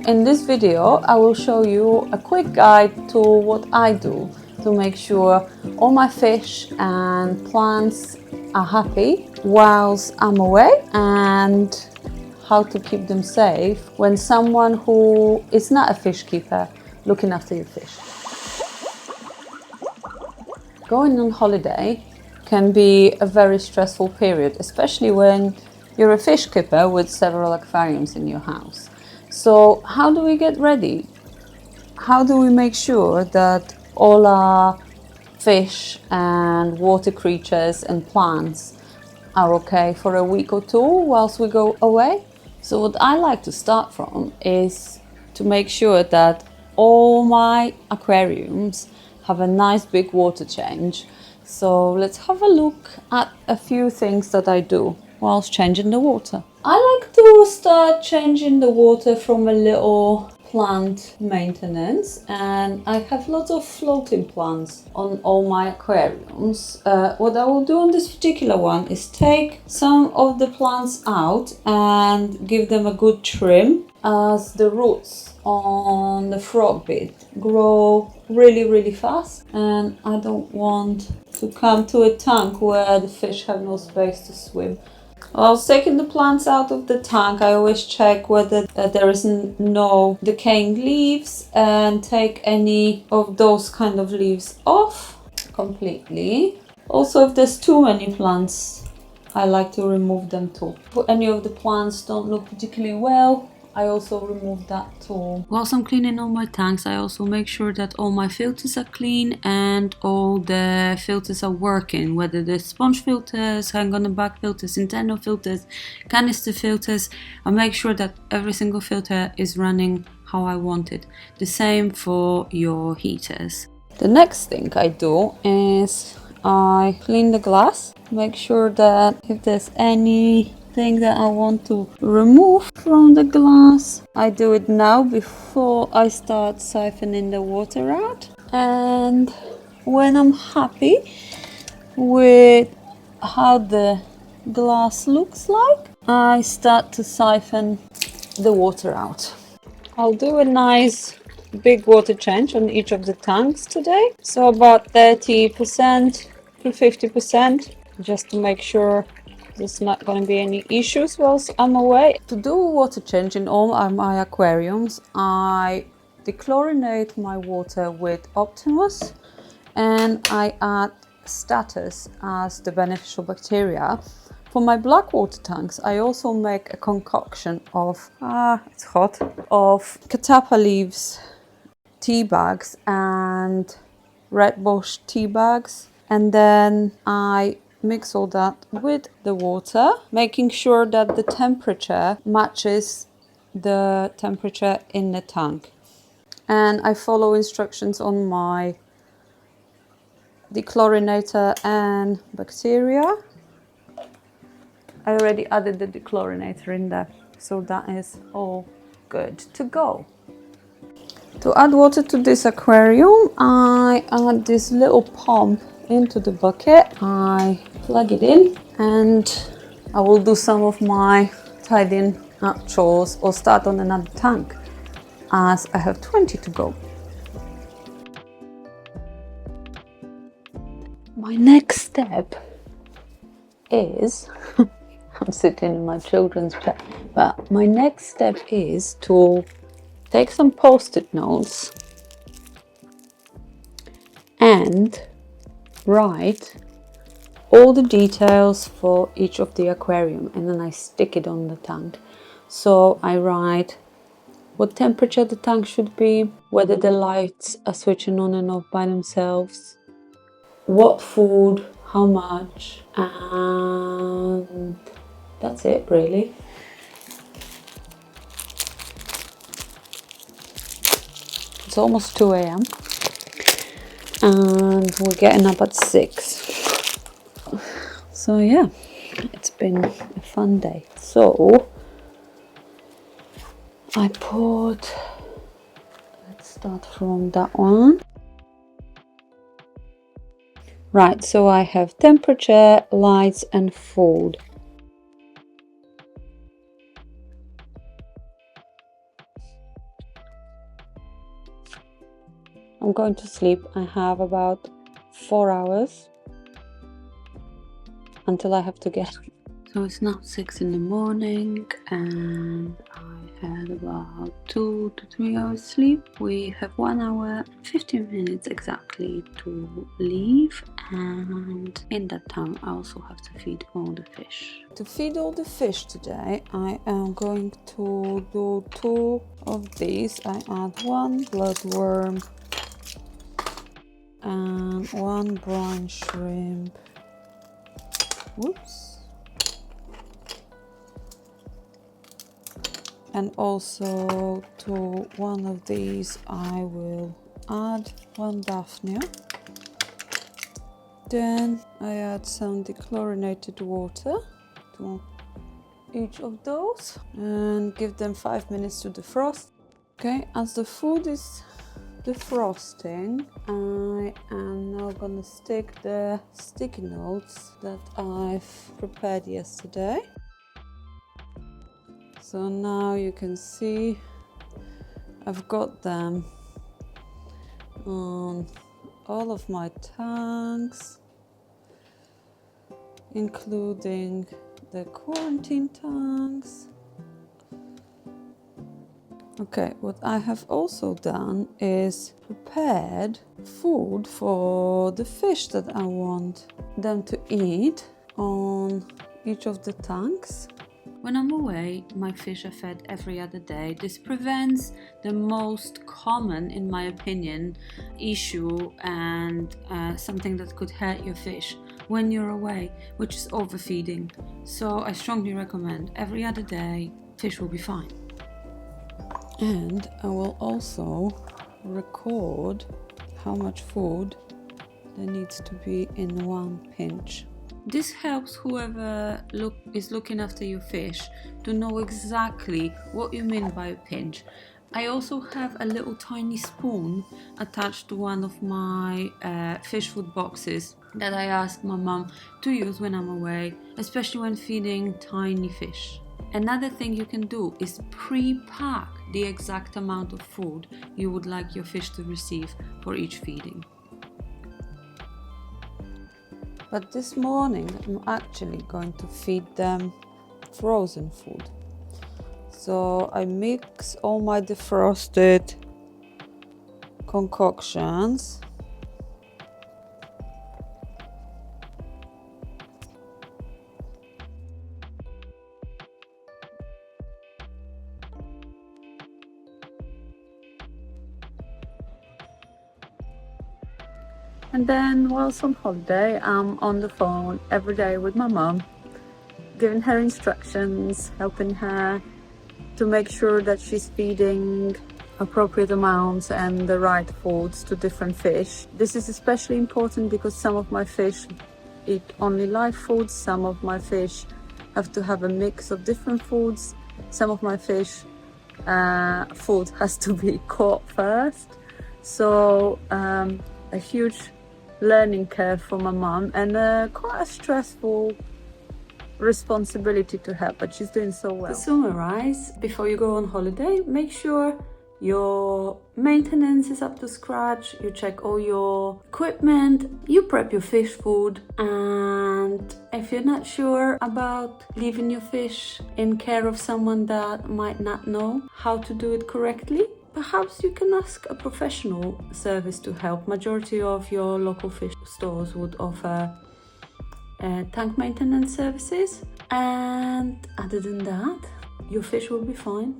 In this video, I will show you a quick guide to what I do to make sure all my fish and plants are happy whilst I'm away, and how to keep them safe when someone who is not a fish keeper looking after your fish. Going on holiday can be a very stressful period, especially when you're a fish keeper with several aquariums in your house. So how do we get ready? How do we make sure that all our fish and water creatures and plants are okay for a week or two whilst we go away? So what I like to start from is to make sure that all my aquariums have a nice big water change. So let's have a look at a few things that I do whilst changing the water. I like to start changing the water from a little plant maintenance, and I have lots of floating plants on all my aquariums. What I will do on this particular one is take some of the plants out and give them a good trim, as the roots on the frog bed grow really fast, and I don't want to come to a tank where the fish have no space to swim. Whilst taking the plants out of the tank, I always check whether there is no decaying leaves and take any of those kind of leaves off completely. Also, if there's too many plants, I like to remove them too. If any of the plants don't look particularly well, I also remove that too. Whilst I'm cleaning all my tanks, I also make sure that all my filters are clean and all the filters are working, whether the sponge filters, hang on the back filters, internal filters, canister filters. I make sure that every single filter is running how I want it. The same for your heaters. The next thing I do is I clean the glass, make sure that if there's anything that I want to remove from the glass, I do it now before I start siphoning the water out. And when I'm happy with how the glass looks like, I start to siphon the water out. I'll do a nice big water change on each of the tanks today, so about 30% to 50%, just to make sure there's not going to be any issues whilst I'm away. To do water change in all my aquariums, I dechlorinate my water with Optimus, and I add status as the beneficial bacteria. For my black water tanks, I also make a concoction of it's hot, of catappa leaves tea bags and red bush tea bags, and then I mix all that with the water, making sure that the temperature matches the temperature in the tank. And I follow instructions on my dechlorinator and bacteria. I already added the dechlorinator in there, so that is all good to go. To add water to this aquarium, I add this little pump into the bucket. I plug it in and I will do some of my tidying up chores or start on another tank, as I have 20 to go. My next step is I'm sitting in my children's chair, but my next step is to take some Postit notes and write all the details for each of the aquarium, and then I stick it on the tank. So I write what temperature the tank should be, whether the lights are switching on and off by themselves, what food, how much, and that's it really. It's almost 2 a.m. and we're getting up at 6. So yeah, it's been a fun day. So I put, let's start from that one. Right, so I have temperature, lights and food. I'm going to sleep. I have about 4 hours until I have to get up. So it's now 6 in the morning and I had about 2 to 3 hours sleep. We have 1 hour and 15 minutes exactly to leave, and in that time I also have to feed all the fish. To feed all the fish today, I am going to do 2 of these. I add 1 bloodworm and 1 brine shrimp. Whoops. And also to 1 of these I will add 1 Daphnia. Then I add some dechlorinated water to each of those and give them 5 minutes to defrost. Okay, as the food is defrosting, I am now gonna stick the sticky notes that I've prepared yesterday. So now you can see I've got them on all of my tanks, including the quarantine tanks. Okay, what I have also done is prepared food for the fish that I want them to eat on each of the tanks. When I'm away, my fish are fed every other day. This prevents the most common, in my opinion, issue and something that could hurt your fish when you're away, which is overfeeding. So I strongly recommend every other day, fish will be fine. And I will also record how much food there needs to be in 1 pinch. This helps whoever is looking after your fish to know exactly what you mean by a pinch. I also have a little tiny spoon attached to one of my fish food boxes that I ask my mum to use when I'm away, especially when feeding tiny fish. Another thing you can do is pre-pack the exact amount of food you would like your fish to receive for each feeding. But this morning I'm actually going to feed them frozen food. So I mix all my defrosted concoctions. And then whilst on holiday, I'm on the phone every day with my mum, giving her instructions, helping her to make sure that she's feeding appropriate amounts and the right foods to different fish. This is especially important because some of my fish eat only live foods, some of my fish have to have a mix of different foods, some of my fish food has to be caught first. So a huge learning curve for my mum and quite a stressful responsibility to her, but she's doing so well. To summarize, before you go on holiday, make sure your maintenance is up to scratch, you check all your equipment, you prep your fish food, and if you're not sure about leaving your fish in care of someone that might not know how to do it correctly, perhaps you can ask a professional service to help. Majority of your local fish stores would offer tank maintenance services, and other than that, your fish will be fine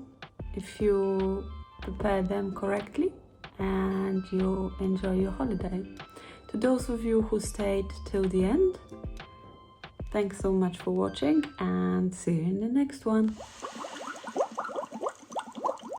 if you prepare them correctly and you enjoy your holiday. To those of you who stayed till the end, thanks so much for watching and see you in the next one.